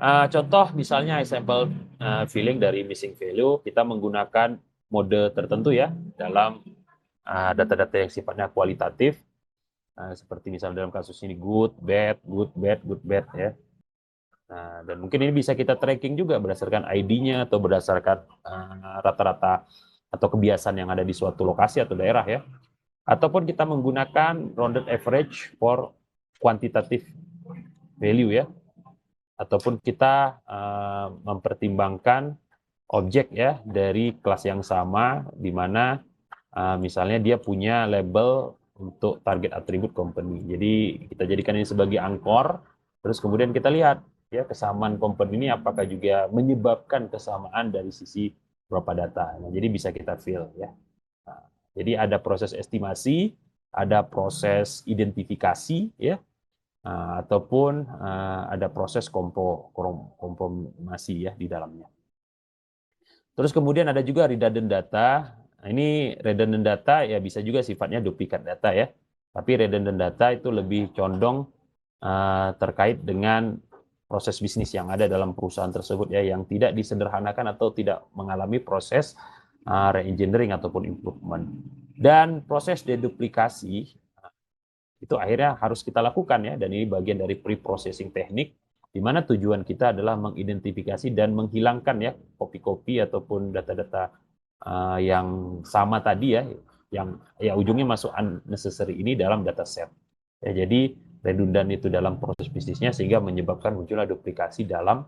Contoh misalnya example filling dari missing value, kita menggunakan mode tertentu ya dalam data-data yang sifatnya kualitatif, seperti misalnya dalam kasus ini good, bad, good, bad, good, bad ya. Nah, dan mungkin ini bisa kita tracking juga berdasarkan ID-nya atau berdasarkan rata-rata atau kebiasaan yang ada di suatu lokasi atau daerah ya. Ataupun kita menggunakan rounded average for quantitative value ya. Ataupun kita mempertimbangkan objek ya dari kelas yang sama di mana misalnya dia punya label untuk target atribut company. Jadi kita jadikan ini sebagai angkor, terus kemudian kita lihat ya kesamaan company ini apakah juga menyebabkan kesamaan dari sisi beberapa data. Nah, jadi bisa kita fill ya. Nah, jadi ada proses estimasi, ada proses identifikasi ya, ataupun ada proses kompomasi ya di dalamnya. Terus kemudian ada juga redundant data. Nah, ini redundant data ya bisa juga sifatnya duplikat data ya. Tapi redundant data itu lebih condong terkait dengan proses bisnis yang ada dalam perusahaan tersebut ya, yang tidak disederhanakan atau tidak mengalami proses re-engineering ataupun improvement. Dan proses deduplikasi itu akhirnya harus kita lakukan ya, dan ini bagian dari pre-processing teknik, di mana tujuan kita adalah mengidentifikasi dan menghilangkan ya kopi-kopi ataupun data-data yang sama tadi ya, yang ya ujungnya masuk unnecessary ini dalam dataset. Ya, jadi redundan itu dalam proses bisnisnya sehingga menyebabkan munculnya duplikasi dalam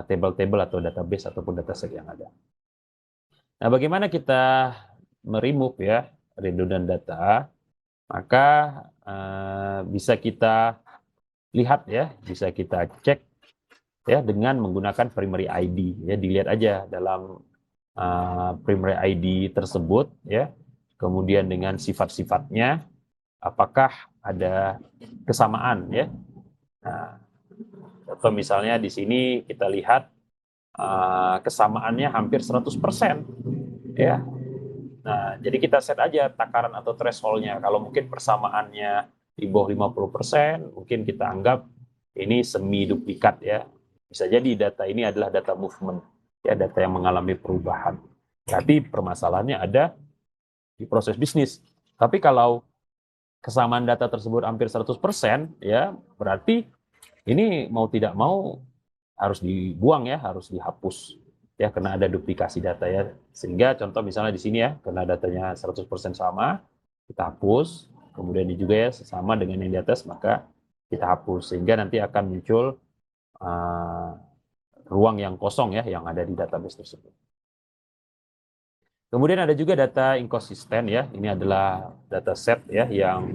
table-table atau database ataupun dataset yang ada. Nah, bagaimana kita meremove ya redundant data? Maka bisa kita lihat ya, bisa kita cek ya dengan menggunakan primary ID ya, dilihat aja dalam primary ID tersebut ya, kemudian dengan sifat-sifatnya apakah ada kesamaan ya. Nah, atau misalnya di sini kita lihat kesamaannya hampir 100% ya. Nah, jadi kita set aja takaran atau threshold-nya. Kalau mungkin persamaannya di bawah 50%, mungkin kita anggap ini semi duplikat ya. Bisa jadi data ini adalah data movement, ya data yang mengalami perubahan. Berarti permasalahannya ada di proses bisnis. Tapi kalau kesamaan data tersebut hampir 100%, ya berarti ini mau tidak mau harus dibuang ya, harus dihapus ya karena ada duplikasi data ya. Sehingga contoh misalnya di sini ya, karena datanya 100% sama, kita hapus. Kemudian ini juga ya sama dengan yang di atas, maka kita hapus sehingga nanti akan muncul uh, ruang yang kosong ya yang ada di database tersebut. Kemudian ada juga data inkonsisten ya. Ini adalah data set ya yang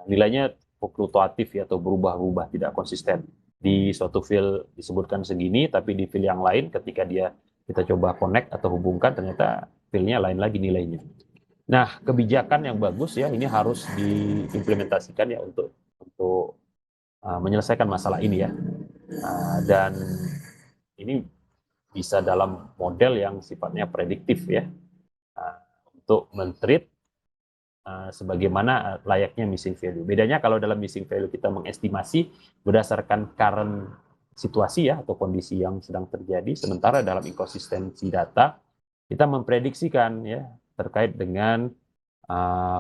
nilainya fluktuatif ya atau berubah-ubah tidak konsisten. Di suatu field disebutkan segini, tapi di field yang lain ketika kita coba connect atau hubungkan ternyata fieldnya lain lagi nilainya. Nah, kebijakan yang bagus ya ini harus diimplementasikan ya untuk menyelesaikan masalah ini ya. Dan ini bisa dalam model yang sifatnya prediktif ya, untuk men-treat sebagaimana layaknya missing value. Bedanya kalau dalam missing value kita mengestimasi berdasarkan current situasi ya atau kondisi yang sedang terjadi, sementara dalam inkonsistensi data kita memprediksikan ya terkait dengan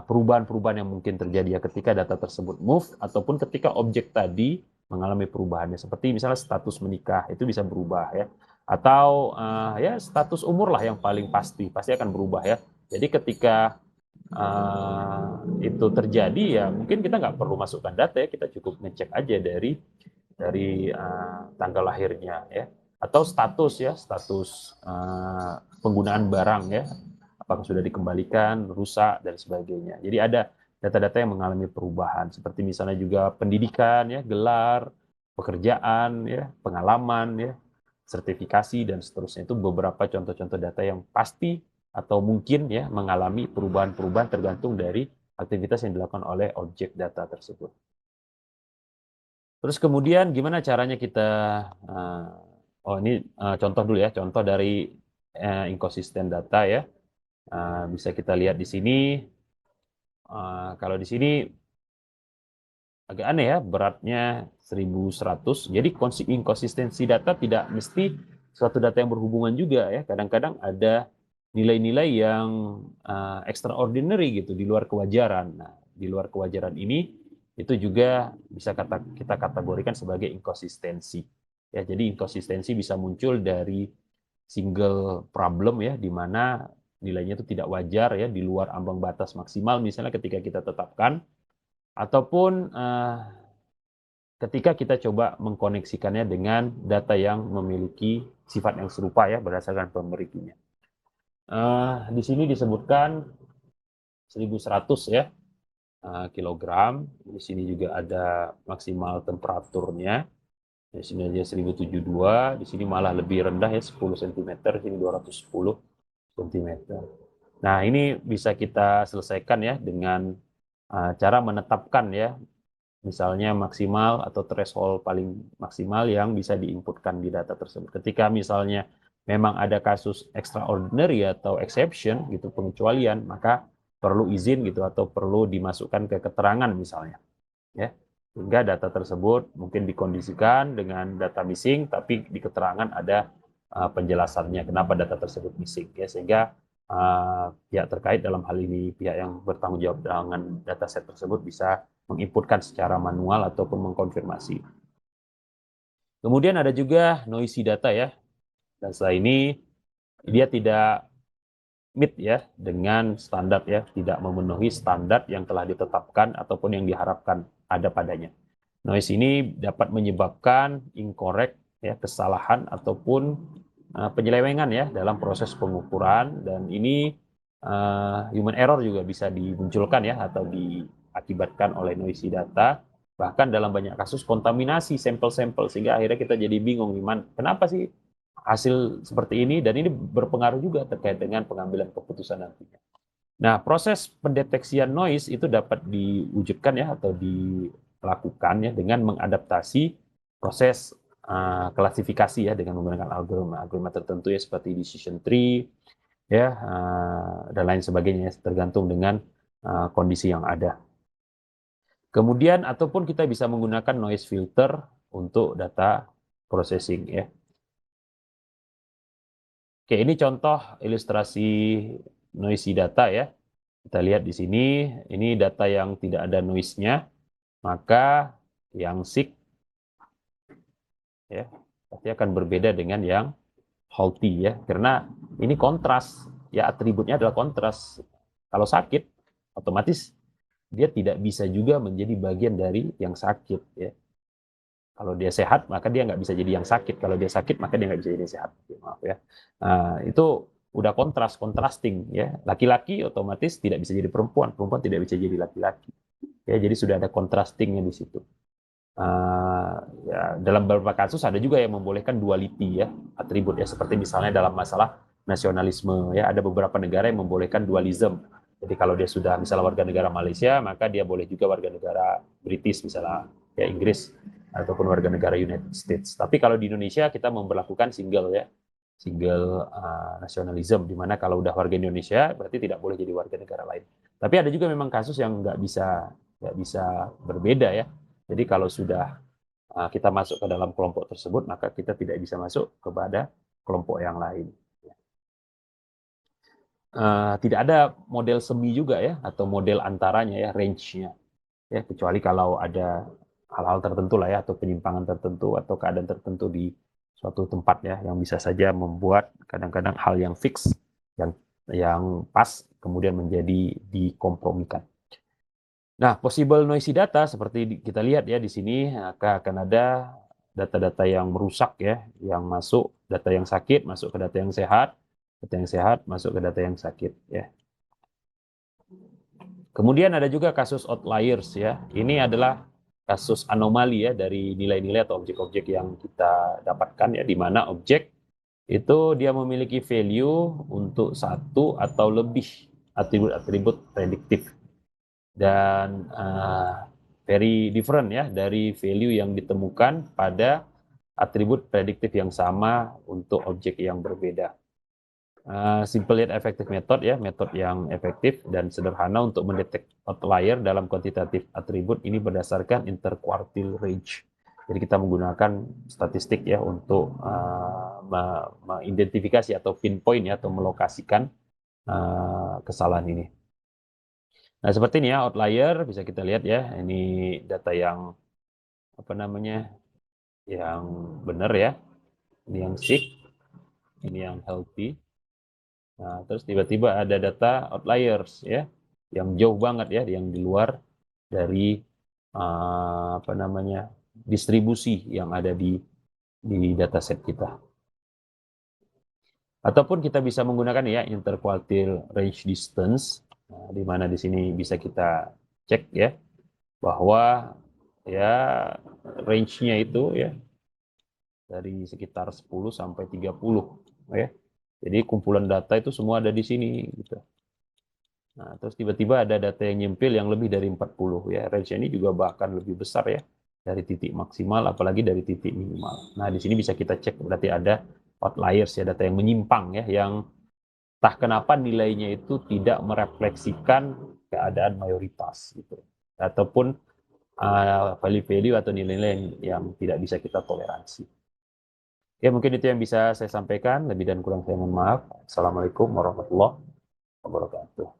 perubahan-perubahan yang mungkin terjadi ya ketika data tersebut move ataupun ketika objek tadi mengalami perubahannya, seperti misalnya status menikah itu bisa berubah ya, atau ya status umur lah yang paling pasti akan berubah ya. Jadi ketika itu terjadi ya mungkin kita nggak perlu masukkan data ya, kita cukup ngecek aja dari tanggal lahirnya ya, atau status ya, status penggunaan barang ya, apakah sudah dikembalikan, rusak dan sebagainya. Jadi ada data-data yang mengalami perubahan seperti misalnya juga pendidikan ya, gelar, pekerjaan ya, pengalaman ya, sertifikasi dan seterusnya. Itu beberapa contoh-contoh data yang pasti atau mungkin ya mengalami perubahan-perubahan tergantung dari aktivitas yang dilakukan oleh objek data tersebut. Terus kemudian gimana caranya kita ini contoh dulu ya, contoh dari inconsistent data ya. Bisa kita lihat di sini. Kalau di sini agak aneh ya, beratnya 1100. Jadi inkonsistensi data tidak mesti suatu data yang berhubungan juga ya. Kadang-kadang ada nilai-nilai yang extraordinary gitu, di luar kewajaran. Nah, di luar kewajaran ini itu juga bisa kita kategorikan sebagai inkonsistensi. Ya, jadi inkonsistensi bisa muncul dari single problem ya, di mana nilainya itu tidak wajar ya, di luar ambang batas maksimal misalnya ketika kita tetapkan, ataupun ketika kita coba mengkoneksikannya dengan data yang memiliki sifat yang serupa ya berdasarkan pemerikinya. Di sini disebutkan 1100 ya kilogram. Di sini juga ada maksimal temperaturnya. Di sini aja 1072, di sini malah lebih rendah ya 10 cm, di sini 210 cm. Nah, ini bisa kita selesaikan ya dengan cara menetapkan ya, misalnya maksimal atau threshold paling maksimal yang bisa diinputkan di data tersebut. Ketika misalnya memang ada kasus extraordinary atau exception gitu, pengecualian, maka perlu izin gitu atau perlu dimasukkan ke keterangan misalnya ya, sehingga data tersebut mungkin dikondisikan dengan data missing, tapi di keterangan ada penjelasannya kenapa data tersebut missing ya, sehingga pihak terkait dalam hal ini pihak yang bertanggung jawab dengan dataset tersebut bisa menginputkan secara manual ataupun mengkonfirmasi. Kemudian ada juga noisy data ya. Dan setelah ini dia tidak meet ya dengan standar ya, tidak memenuhi standar yang telah ditetapkan ataupun yang diharapkan ada padanya. Noise ini dapat menyebabkan incorrect ya, kesalahan ataupun penyelewengan ya dalam proses pengukuran, dan ini human error juga bisa dimunculkan ya atau diakibatkan oleh noisy data, bahkan dalam banyak kasus kontaminasi sampel-sampel, sehingga akhirnya kita jadi bingung kenapa sih hasil seperti ini, dan ini berpengaruh juga terkait dengan pengambilan keputusan nantinya. Nah, proses pendeteksian noise itu dapat diwujudkan ya atau dilakukan ya dengan mengadaptasi proses klasifikasi ya dengan menggunakan algoritma tertentu ya seperti decision tree ya dan lain sebagainya, tergantung dengan kondisi yang ada. Kemudian ataupun kita bisa menggunakan noise filter untuk data processing ya. Oke, ini contoh ilustrasi noisy data ya. Kita lihat di sini, ini data yang tidak ada noise-nya, maka yang sick ya pasti akan berbeda dengan yang healthy ya, karena ini kontras ya, atributnya adalah kontras. Kalau sakit, otomatis dia tidak bisa juga menjadi bagian dari yang sakit ya. Kalau dia sehat, maka dia nggak bisa jadi yang sakit. Kalau dia sakit, maka dia nggak bisa jadi yang sehat. Maaf ya. Nah, itu udah contrasting ya. Laki-laki otomatis tidak bisa jadi perempuan, perempuan tidak bisa jadi laki-laki. Ya, jadi sudah ada contrastingnya di situ. Ya, dalam beberapa kasus ada juga yang membolehkan duality ya, atribut ya, seperti misalnya dalam masalah nasionalisme ya, ada beberapa negara yang membolehkan dualism. Jadi kalau dia sudah misalnya warga negara Malaysia, maka dia boleh juga warga negara British misalnya ya, Inggris, ataupun warga negara United States. Tapi kalau di Indonesia kita memperlakukan single ya, single nasionalisme, di mana kalau udah warga Indonesia berarti tidak boleh jadi warga negara lain. Tapi ada juga memang kasus yang nggak bisa berbeda ya. Jadi kalau sudah kita masuk ke dalam kelompok tersebut, maka kita tidak bisa masuk kepada kelompok yang lain. Tidak ada model semi juga ya, atau model antaranya ya, range-nya. Ya, kecuali kalau ada hal-hal tertentu lah ya, atau penyimpangan tertentu, atau keadaan tertentu di suatu tempat ya, yang bisa saja membuat kadang-kadang hal yang fix, yang pas, kemudian menjadi dikompromikan. Nah, possible noisy data seperti kita lihat ya di sini, akan ada data-data yang merusak ya, yang masuk, data yang sakit masuk ke data yang sehat masuk ke data yang sakit ya. Kemudian ada juga kasus outliers ya. Ini adalah kasus anomali ya dari nilai-nilai atau objek-objek yang kita dapatkan ya, di mana objek itu dia memiliki value untuk satu atau lebih atribut-atribut prediktif, dan very different ya dari value yang ditemukan pada atribut prediktif yang sama untuk objek yang berbeda. Simple yet effective method ya, metode yang efektif dan sederhana untuk mendetek outlier dalam kuantitatif atribut ini berdasarkan interquartile range. Jadi kita menggunakan statistik ya untuk mengidentifikasi atau pinpoint ya atau melokasikan kesalahan ini. Nah seperti ini ya outlier bisa kita lihat ya, ini data yang apa namanya yang benar ya, ini yang sick, ini yang healthy. Nah, terus tiba-tiba ada data outliers ya, yang jauh banget ya, yang di luar dari apa namanya distribusi yang ada di dataset kita. Ataupun kita bisa menggunakan ya interquartile range distance, nah, di mana di sini bisa kita cek ya bahwa ya range-nya itu ya dari sekitar 10 sampai 30 ya. Jadi kumpulan data itu semua ada di sini gitu. Nah, terus tiba-tiba ada data yang nyempil yang lebih dari 40 ya. Range ini juga bahkan lebih besar ya dari titik maksimal apalagi dari titik minimal. Nah, di sini bisa kita cek berarti ada outliers ya, data yang menyimpang ya, yang entah kenapa nilainya itu tidak merefleksikan keadaan mayoritas gitu. Ataupun value-value atau nilai-nilai yang tidak bisa kita toleransi. Ya, mungkin itu yang bisa saya sampaikan. Lebih dan kurang saya mohon maaf. Assalamualaikum warahmatullahi wabarakatuh.